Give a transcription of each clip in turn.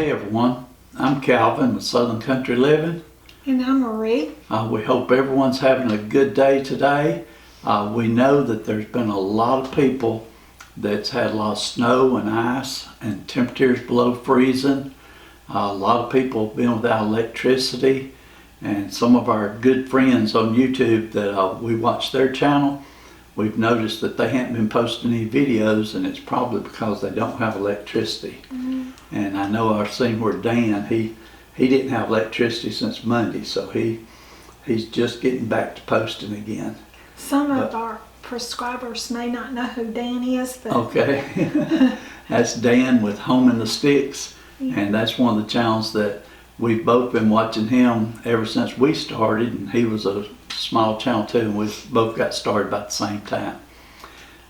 Hey everyone, I'm Calvin with Southern Country Living. And I'm Marie. We hope everyone's having a good day today. We know that there's been a lot of people that's had a lot of snow and ice and temperatures below freezing. A lot of people have been without electricity, and some of our good friends on YouTube that we watch their channel, we've noticed that they haven't been posting any videos, and it's probably because they don't have electricity. And I know I've seen where Dan, he didn't have electricity since Monday, so he's just getting back to posting again. Some of our prescribers may not know who Dan is, but okay. That's Dan with Home in the Sticks, and that's one of the channels that we've both been watching him ever since we started, and he was a small channel too, and we both got started about the same time.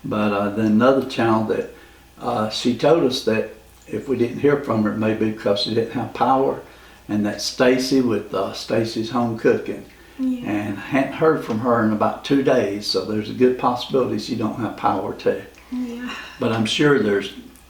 But then another channel that she told us that if we didn't hear from her, it may be because she didn't have power, and that's Stacie with Stacie's Home Cooking. yeah. And hadn't heard from her in about 2 days, so there's a good possibility she don't have power too. Yeah. But I'm sure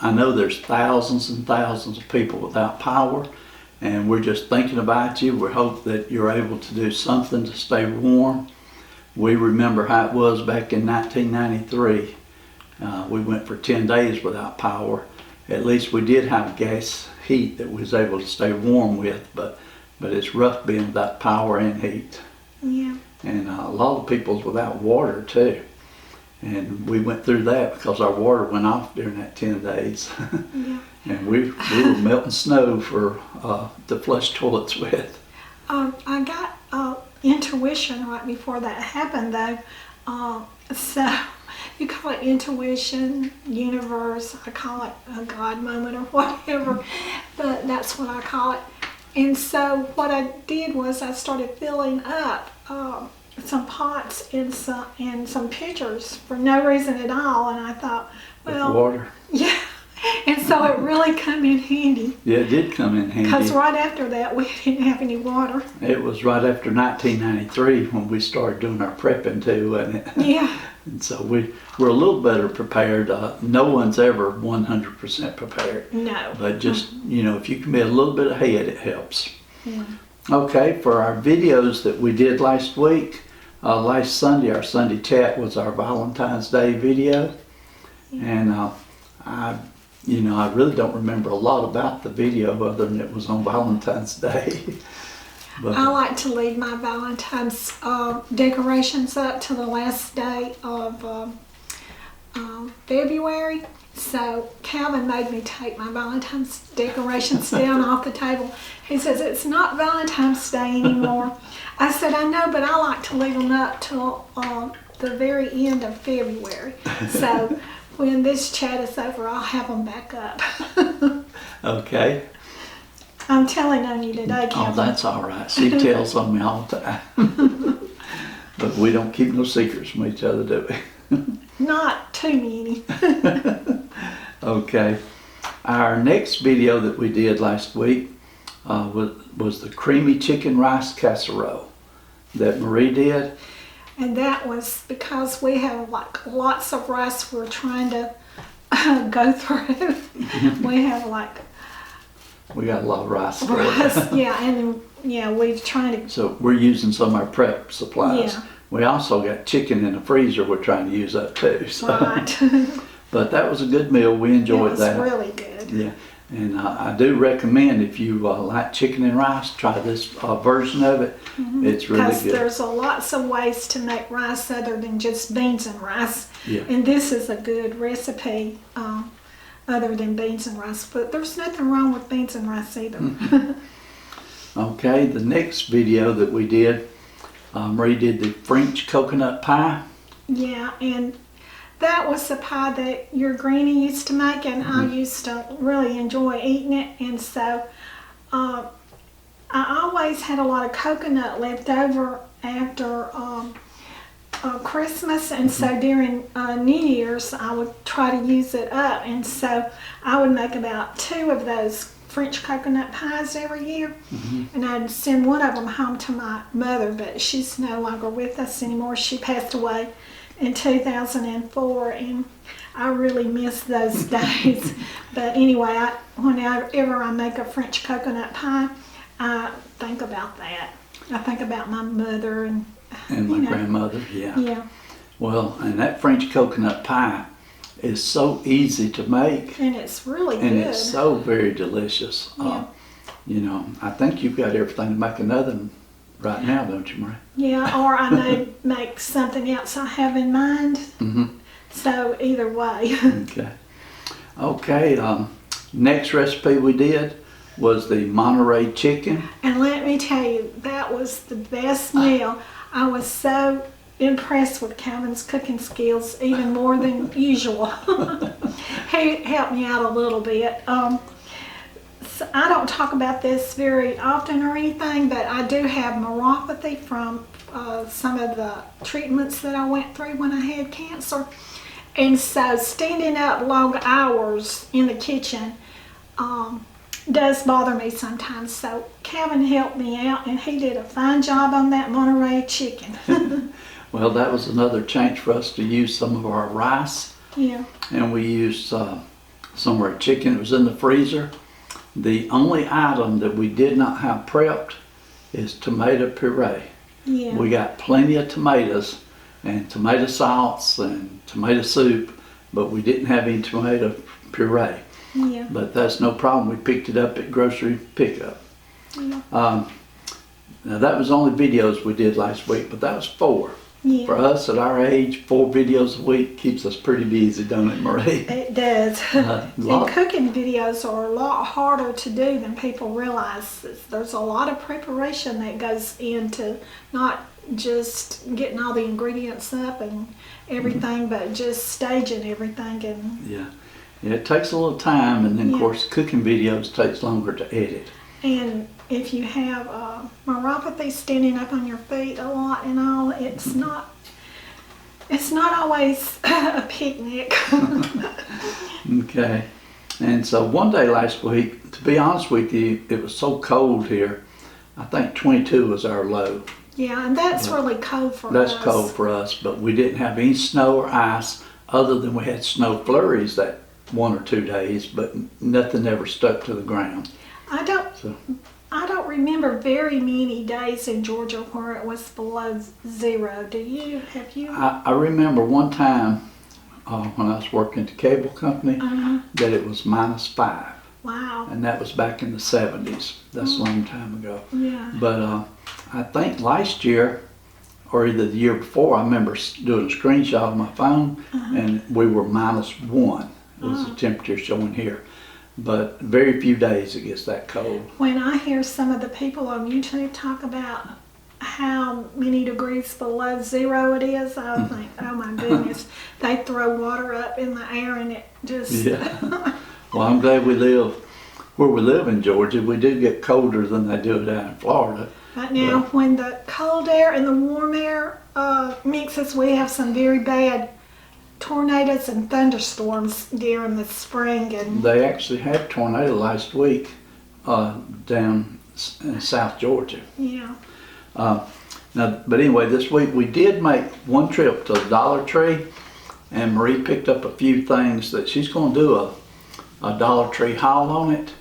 I know there's thousands and thousands of people without power, and we're just thinking about you. We hope that you're able to do something to stay warm. We remember how it was back in 1993. We went for 10 days without power. At least we did have gas heat that we was able to stay warm with, but it's rough being without power and heat. Yeah. And a lot of people's without water too. And we went through that because our water went off during that 10 days. Yeah. And we were melting snow for to flush toilets with. I got intuition right before that happened, though. So you call it intuition, universe, I call it a God moment or whatever, but that's what I call it. And so what I did was I started filling up some pots and some pitchers for no reason at all, and I thought, well, With water. Yeah. And so it really come in handy. Yeah, it did come in handy. Because right after that, we didn't have any water. It was right after 1993 when we started doing our prepping too, wasn't it? Yeah. And so we're a little better prepared. No one's ever 100% prepared. No. But just, if you can be a little bit ahead, it helps. Yeah. Okay, for our videos that we did last week, last Sunday, our Sunday chat was our Valentine's Day video. Yeah. And I really don't remember a lot about the video other than it was on Valentine's Day. But I like to leave my Valentine's decorations up to the last day of February. So Calvin made me take my Valentine's decorations down off the table. He says, it's not Valentine's Day anymore. I said, I know, but I like to leave them up till the very end of February. So when this chat is over, I'll have them back up. okay. I'm telling on you today, Calvin. Oh, that's all right. She tells on me all the time. But we don't keep no secrets from each other, do we? Not too many. Okay. Our next video that we did last week was the creamy chicken rice casserole that Marie did. And that was because we have like lots of rice we're trying to go through. We got a lot of rice. Yeah, and we've tried to. So we're using some of our prep supplies. Yeah. We also got chicken in the freezer we're trying to use up too. So. Right. But that was a good meal. We enjoyed that. It was really good. Yeah, and I do recommend if you like chicken and rice, try this version of it. It's really Because good. there's lots of ways to make rice other than just beans and rice. Yeah. And this is a good recipe other than beans and rice. But there's nothing wrong with beans and rice either. Okay, the next video that we did, Marie did the French coconut pie. Yeah, and that was the pie that your granny used to make, and I used to really enjoy eating it. And so I always had a lot of coconut left over after Christmas, and so during New Year's I would try to use it up, and so I would make about 2 of those French coconut pies every year, and I'd send one of them home to my mother, but she's no longer with us anymore. She passed away in 2004, and I really miss those days. But anyway, whenever I make a French coconut pie, I think about that. I think about my mother and my grandmother, yeah. Yeah. Well, and that French coconut pie is so easy to make. And it's really and good. it's so very delicious. Yeah. I think you've got everything to make another one right now, don't you, Marie? Yeah, or I may make something else I have in mind. Mm-hmm. So either way. Okay. Next recipe we did was the Monterey Chicken. And let me tell you, that was the best meal. I was so impressed with Kevin's cooking skills, even more than usual. He helped me out a little bit. So I don't talk about this very often or anything, but I do have neuropathy from some of the treatments that I went through when I had cancer. And so standing up long hours in the kitchen does bother me sometimes. So Kevin helped me out, and he did a fine job on that Monterey chicken. Well, that was another change for us to use some of our rice. Yeah. And we used some of our chicken that was in the freezer. The only item that we did not have prepped is tomato puree. Yeah. We got plenty of tomatoes and tomato sauce and tomato soup, but we didn't have any tomato puree. Yeah. But that's no problem. We picked it up at grocery pickup. Yeah. Now that was only videos we did last week, but that was 4. Yeah. For us at our age, 4 videos a week keeps us pretty busy, don't it, Marie? It does. And cooking videos are a lot harder to do than people realize. There's a lot of preparation that goes into not just getting all the ingredients up and everything, but just staging everything. And yeah, it takes a little time, and then of course cooking videos takes longer to edit. And if you have neuropathy, standing up on your feet a lot and all, it's not always a picnic. Okay. And so one day last week, to be honest with you, it was so cold here. I think 22 was our low. Yeah, and that's really cold for us. That's cold for us, but we didn't have any snow or ice other than we had snow flurries that 1 or 2 days, but nothing ever stuck to the ground. I don't remember very many days in Georgia where it was below 0. Do you? Have you? I remember one time when I was working at the cable company that it was -5. Wow. And that was back in the 70s. That's a long time ago. Yeah. But I think last year, or either the year before, I remember doing a screenshot on my phone, and we were -1 was the temperature showing here. But very few days it gets that cold. When I hear some of the people on YouTube talk about how many degrees below 0 it is, I think, oh my goodness, they throw water up in the air and it just... Yeah. Well, I'm glad we live where we live in Georgia. We do get colder than they do down in Florida. Right now, when the cold air and the warm air mixes, we have some very bad tornadoes and thunderstorms during the spring. And they actually had a tornado last week down in South Georgia. Yeah. But anyway, this week we did make one trip to the Dollar Tree, and Marie picked up a few things that she's going to do a Dollar Tree haul on it.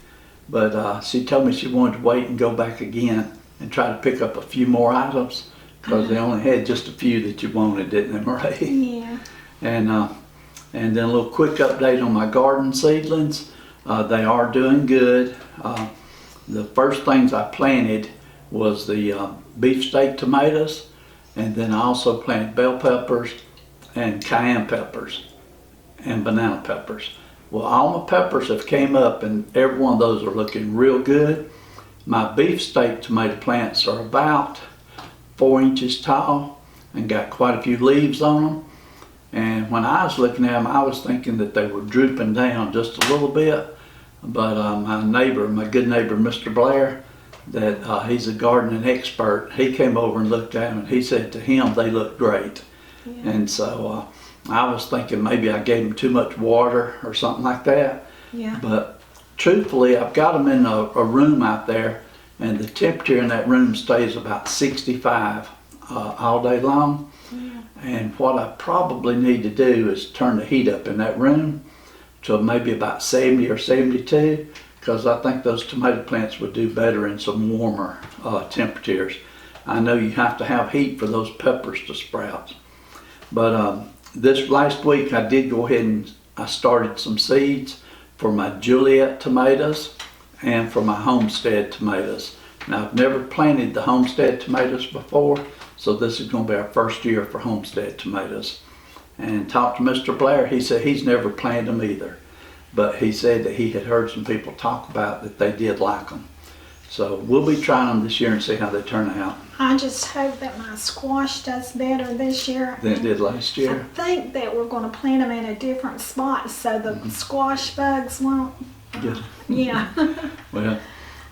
But she told me she wanted to wait and go back again and try to pick up a few more items because they only had just a few that you wanted, didn't they, Marie? Yeah. And then a little quick update on my garden seedlings. They are doing good. The first things I planted was the beefsteak tomatoes, and then I also planted bell peppers and cayenne peppers and banana peppers. Well, all my peppers have came up, and every one of those are looking real good. My beefsteak tomato plants are about 4 inches tall and got quite a few leaves on them. And when I was looking at them, I was thinking that they were drooping down just a little bit. But my good neighbor, Mr. Blair, that he's a gardening expert, he came over and looked at them, and he said to him they look great. Yeah. And so I was thinking maybe I gave them too much water or something like that. Yeah. But truthfully, I've got them in a room out there, and the temperature in that room stays about 65 all day long. Yeah. And what I probably need to do is turn the heat up in that room to maybe about 70 or 72, because I think those tomato plants would do better in some warmer temperatures. I know you have to have heat for those peppers to sprout. But this last week I did go ahead and I started some seeds for my Juliet tomatoes and for my Homestead tomatoes. Now, I've never planted the Homestead tomatoes before, so this is going to be our first year for Homestead tomatoes. And talked to Mr. Blair. He said he's never planted them either, but he said that he had heard some people talk about that they did like them. So we'll be trying them this year and see how they turn out. I just hope that my squash does better this year than it did last year. I think that we're going to plant them in a different spot so the squash bugs won't. Yes. Yeah. Well,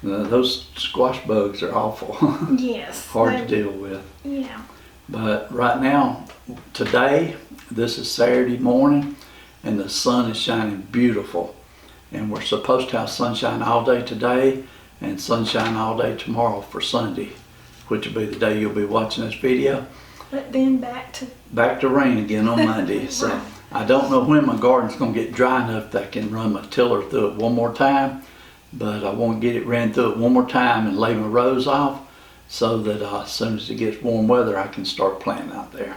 those squash bugs are awful. Yes. Hard to deal with. Yeah. But right now, today, this is Saturday morning, and the sun is shining beautiful. And we're supposed to have sunshine all day today and sunshine all day tomorrow for Sunday, which will be the day you'll be watching this video. But then back to rain again on Monday. Right. So I don't know when my garden's going to get dry enough that I can run my tiller through it one more time, but I want to get it ran through it one more time and lay my rows off so that as soon as it gets warm weather I can start planting out there.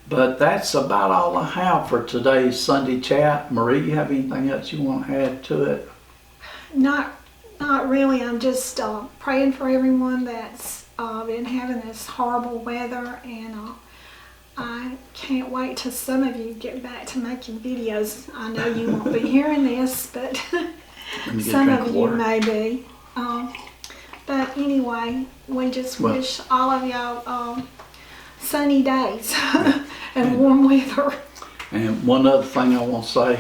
But that's about all I have for today's Sunday chat. Marie, you have anything else you want to add to it? Not really. I'm just praying for everyone that's been having this horrible weather, and I can't wait till some of you get back to making videos. I know you won't be hearing this, but some of you may be. But anyway, we just wish all of y'all sunny days and warm weather. And one other thing I want to say,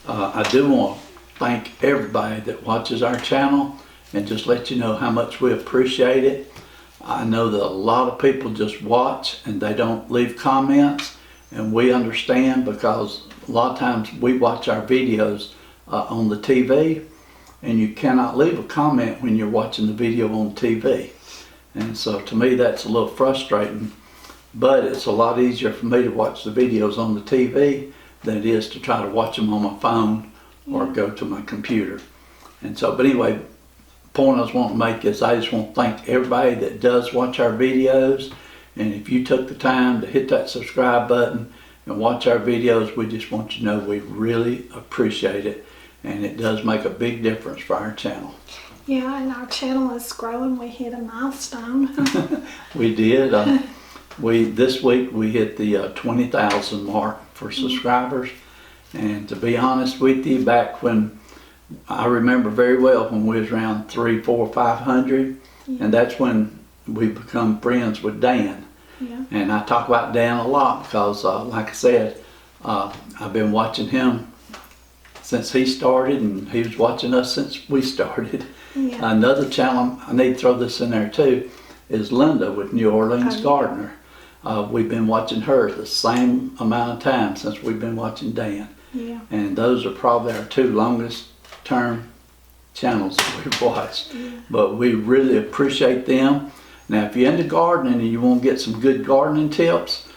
I do want to thank everybody that watches our channel and just let you know how much we appreciate it. I know that a lot of people just watch and they don't leave comments, and we understand because a lot of times we watch our videos on the TV, and you cannot leave a comment when you're watching the video on TV. And so to me that's a little frustrating, but it's a lot easier for me to watch the videos on the TV than it is to try to watch them on my phone or go to my computer. And so, but anyway, the point I was wanting to make is I just want to thank everybody that does watch our videos. And if you took the time to hit that subscribe button and watch our videos, we just want you to know we really appreciate it. And it does make a big difference for our channel. Yeah, and our channel is growing. We hit a milestone. We did. This week we hit the 20,000 mark for subscribers. And to be honest with you, back when I remember very well when we was around 300, 400, 500, and that's when we become friends with Dan. Yeah. And I talk about Dan a lot because, like I said, I've been watching him since he started, and he was watching us since we started. Yeah. Another channel, I need to throw this in there too, is Linda with New Orleans Gardner. We've been watching her the same amount of time since we've been watching Dan. Yeah. And those are probably our two longest term channels that we've watched. Yeah. But we really appreciate them. Now if you're into gardening and you want to get some good gardening tips,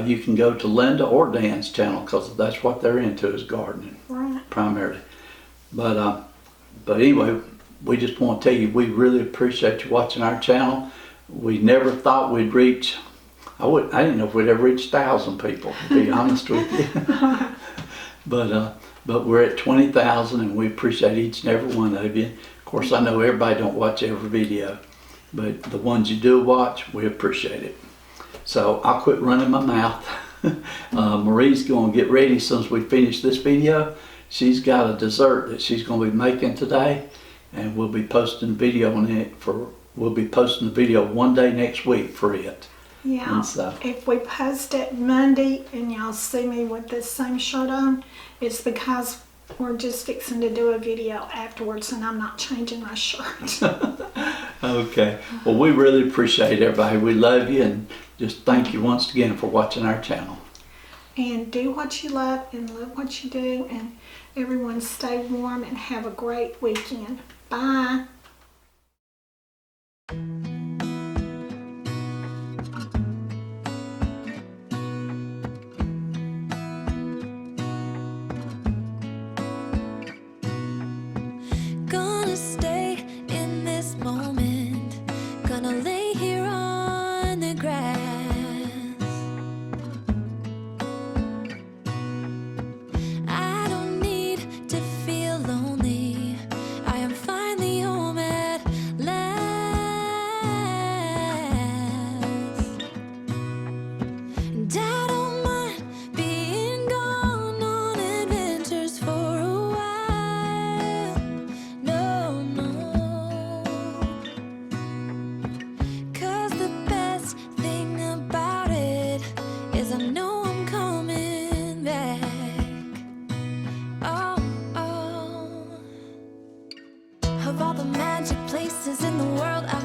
you can go to Linda or Dan's channel because that's what they're into, is gardening. Right. Primarily. But anyway, we just want to tell you we really appreciate you watching our channel. We never thought we'd reach, I didn't know if we'd ever reach 1,000 people, to be honest with you. But we're at 20,000 and we appreciate each and every one of you. Of course, I know everybody don't watch every video, but the ones you do watch, we appreciate it. So I'll quit running my mouth. Marie's going to get ready as soon as we finish this video. She's got a dessert that she's going to be making today, and we'll be posting a video on it we'll be posting the video one day next week for it. Yeah, if we post it Monday and y'all see me with this same shirt on, it's because we're just fixing to do a video afterwards and I'm not changing my shirt. Okay, well we really appreciate everybody. We love you and just thank you once again for watching our channel. And do what you love and love what you do, and everyone stay warm and have a great weekend. Bye. Go world I